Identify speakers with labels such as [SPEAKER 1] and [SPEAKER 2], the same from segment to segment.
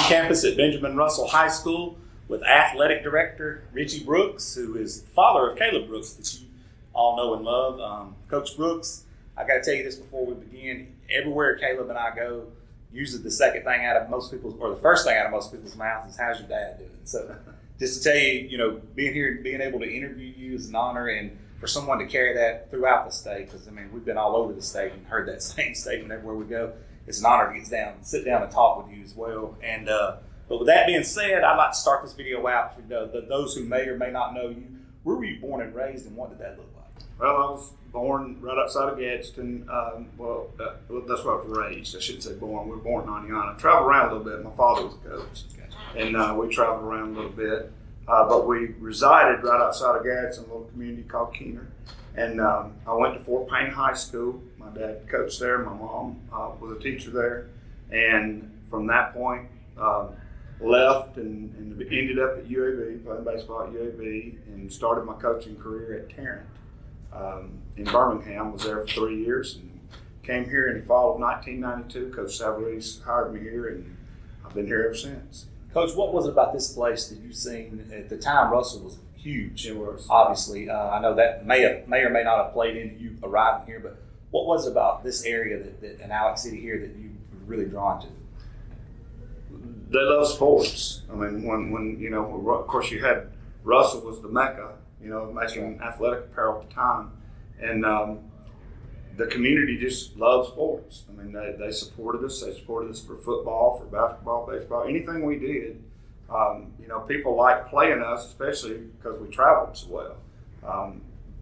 [SPEAKER 1] Campus at Benjamin Russell High School with Athletic Director Richy Brooks, who is the father of Caleb Brooks that you all know and love. Coach Brooks, I got to tell you this before we begin. Everywhere Caleb and I go, usually the second thing out of most people's, or the first thing out of most people's mouths is, "How's your dad doing?" So just to tell you, being here and being able to interview you is an honor, and for someone to carry that throughout the state, because we've been all over the state and heard that same statement everywhere we go. It's an honor to sit down and talk with you as well. And but with that being said, I'd like to start this video out for those who may or may not know you. Where were you born and raised, and what did that look like?
[SPEAKER 2] Well, I was born right outside of Gadsden. That's where I was raised. I shouldn't say born. We were born in 99. I traveled around a little bit. My father was a coach, and we traveled around a little bit. But we resided right outside of Gadsden, a little community called Keener. And I went to Fort Payne High School. My dad coached there. My mom was a teacher there. And from that point, left and ended up at UAB, playing baseball at UAB, and started my coaching career at Tarrant in Birmingham. Was there for 3 years and came here in the fall of 1992. Coach Savarese hired me here, and I've been here ever since.
[SPEAKER 1] Coach, what was it about this place that you've seen? At the time, Russell was huge.
[SPEAKER 2] It was.
[SPEAKER 1] Obviously, I know that may or may not have played into you arriving here, but what was it about this area that in Alex City here that you were really drawn to?
[SPEAKER 2] They love sports. When of course you had Russell was the mecca, making athletic apparel at the time, and the community just loved sports. They supported us. They supported us for football, for basketball, baseball, anything we did. People liked playing us, especially because we traveled so well.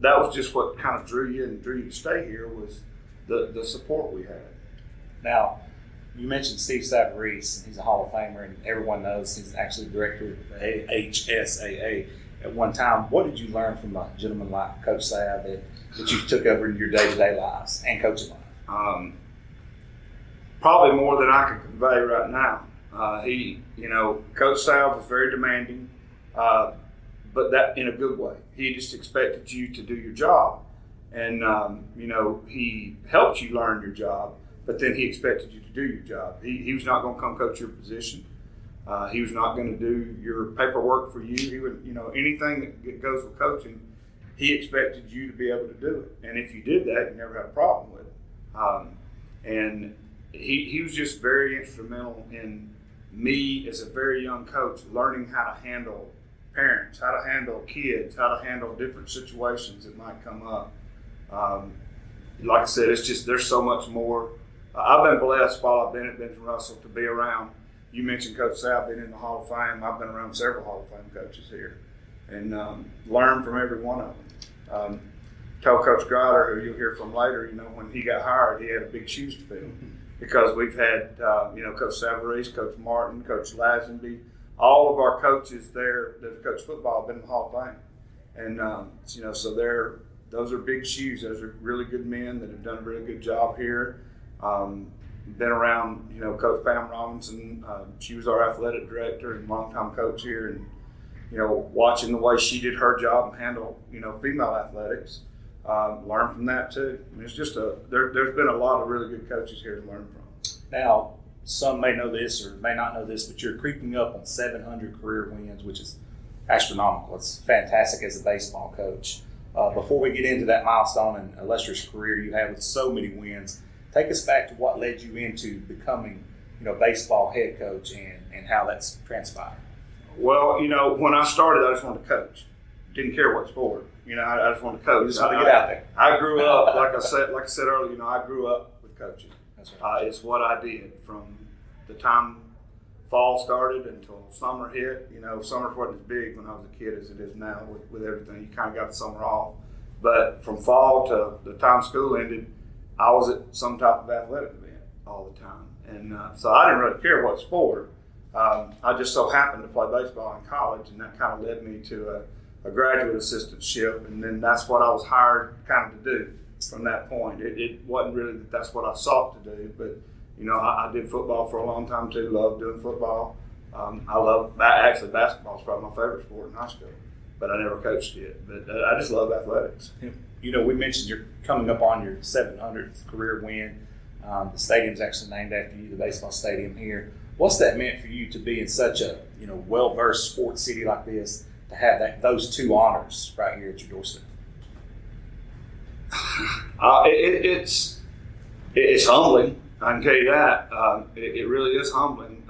[SPEAKER 2] That was just what kind of drew you to stay here, was the support we had.
[SPEAKER 1] Now, you mentioned Steve Savarese. He's a Hall of Famer, and everyone knows he's actually director of the HSAA at one time. What did you learn from a gentleman like Coach Sav that you took over in your day-to-day lives and coaching life?
[SPEAKER 2] Probably more than I can convey right now. Coach Sav was very demanding, but that in a good way. He just expected you to do your job, and he helped you learn your job, but then he expected you to do your job. He was not going to come coach your position. He was not going to do your paperwork for you. He would, anything that goes with coaching, he expected you to be able to do it. And if you did that, you never had a problem with it. And he was just very instrumental in me as a very young coach learning how to handle parents, how to handle kids, how to handle different situations that might come up. Like I said, it's just, there's so much more. I've been blessed while I've been at Benjamin Russell to be around. You mentioned Coach Sal being in the Hall of Fame. I've been around several Hall of Fame coaches here and learned from every one of them. Told Coach Grider, who you'll hear from later, when he got hired, he had big shoes to fill because we've had, Coach Savarese, Coach Martin, Coach Lazenby, all of our coaches there that coach football have been in the Hall of Fame. And, so those are big shoes. Those are really good men that have done a really good job here. Been around, Coach Pam Robinson. She was our athletic director and longtime coach here, and watching the way she did her job and handle female athletics, learn from that too. It's just there's been a lot of really good coaches here to learn from.
[SPEAKER 1] Now, some may know this or may not know this, but you're creeping up on 700 career wins, which is astronomical. It's fantastic as a baseball coach. Before we get into that milestone and illustrious career you have with so many wins, take us back to what led you into becoming, baseball head coach and how that's transpired.
[SPEAKER 2] Well, when I started, I just wanted to coach. Didn't care what sport. I just wanted to coach.
[SPEAKER 1] Just wanted to get out there.
[SPEAKER 2] I grew up, like I said earlier, I grew up with coaching.
[SPEAKER 1] That's right.
[SPEAKER 2] It's what I did from the time fall started until summer hit. Summer wasn't as big when I was a kid as it is now with everything. You kind of got the summer off. But from fall to the time school ended, I was at some type of athletic event all the time. And so I didn't really care what sport. I just so happened to play baseball in college, and that kind of led me to a graduate assistantship, and then that's what I was hired kind of to do from that point. It wasn't really that that's what I sought to do, but I did football for a long time too. Loved doing football. Actually basketball is probably my favorite sport in high school, but I never coached it. But I just love athletics.
[SPEAKER 1] We mentioned you're coming up on your 700th career win. The stadium's actually named after you, the baseball stadium here. What's that meant for you to be in such a well-versed sports city like this, to have those two honors right here at your doorstep?
[SPEAKER 2] It's humbling. I can tell you that. It really is humbling.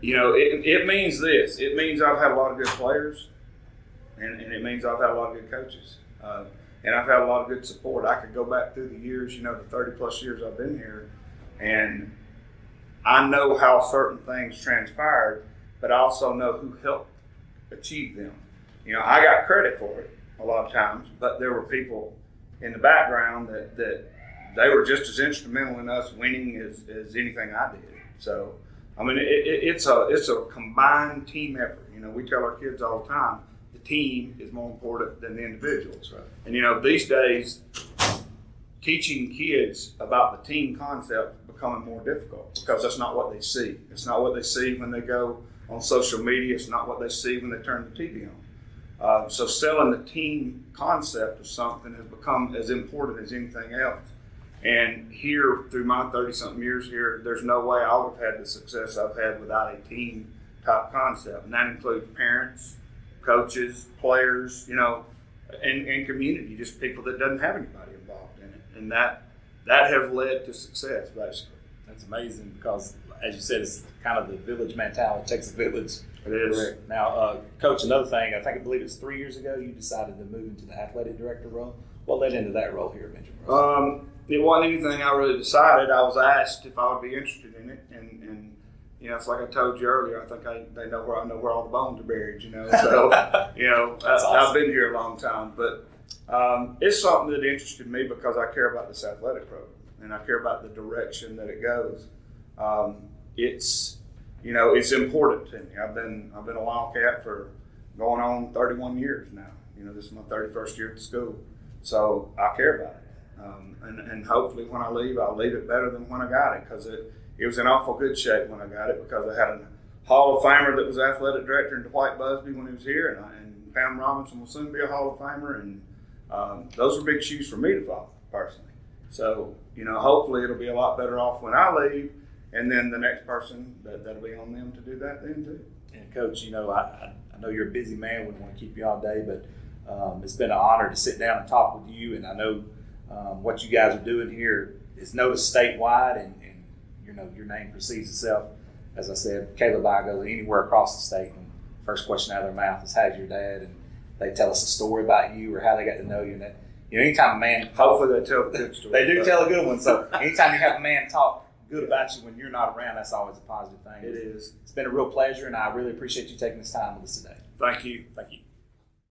[SPEAKER 2] It means this. It means I've had a lot of good players, and it means I've had a lot of good coaches. And I've had a lot of good support. I could go back through the years, the 30-plus years I've been here, and I know how certain things transpired, but I also know who helped achieve them. I got credit for it a lot of times, but there were people in the background that they were just as instrumental in us winning as anything I did. So, it's a combined team effort. We tell our kids all the time, the team is more important than the individuals.
[SPEAKER 1] Right.
[SPEAKER 2] And these days, teaching kids about the team concept is becoming more difficult because that's not what they see. It's not what they see when they go on social media. It's not what they see when they turn the TV on. So selling the team concept of something has become as important as anything else. And here, through my 30-something years here, there's no way I would have had the success I've had without a team-type concept. And that includes parents, coaches, players, and community, just people that doesn't have anybody involved in it. And that has led to success, basically.
[SPEAKER 1] That's amazing because, as you said, it's kind of the village mentality. It takes a village.
[SPEAKER 2] It is.
[SPEAKER 1] Now, Coach, another thing, I believe it's 3 years ago you decided to move into the athletic director role. What led into that role here at Benjamin Russell?
[SPEAKER 2] It wasn't anything I really decided. I was asked if I would be interested in it, and it's like I told you earlier. I think they know where I know where all the bones are buried. So
[SPEAKER 1] That's awesome.
[SPEAKER 2] I've been here a long time, but it's something that interested me because I care about this athletic program and I care about the direction that it goes. It's important to me. I've been a Wildcat for going on 31 years now. This is my 31st year at school, so I care about it. And hopefully when I leave, I'll leave it better than when I got it, because it was in awful good shape when I got it, because I had a Hall of Famer that was athletic director in Dwight Busby when he was here, and Pam Robinson will soon be a Hall of Famer, and those are big shoes for me to follow personally. So hopefully it'll be a lot better off when I leave, and then the next person that'll be on them to do that then too.
[SPEAKER 1] And Coach, I know you're a busy man. We don't want to keep you all day, but it's been an honor to sit down and talk with you, and I know what you guys are doing here is noticed statewide, and your name precedes itself. As I said, Caleb and I go anywhere across the state, and first question out of their mouth is, "How's your dad?" And they tell us a story about you or how they got to know you. And that, anytime a man,
[SPEAKER 2] hopefully they tell a good story.
[SPEAKER 1] They do tell a good one. So anytime you have a man talk good about you when you're not around, that's always a positive thing.
[SPEAKER 2] It is.
[SPEAKER 1] It's been a real pleasure, and I really appreciate you taking this time with us today.
[SPEAKER 2] Thank you.
[SPEAKER 1] Thank you.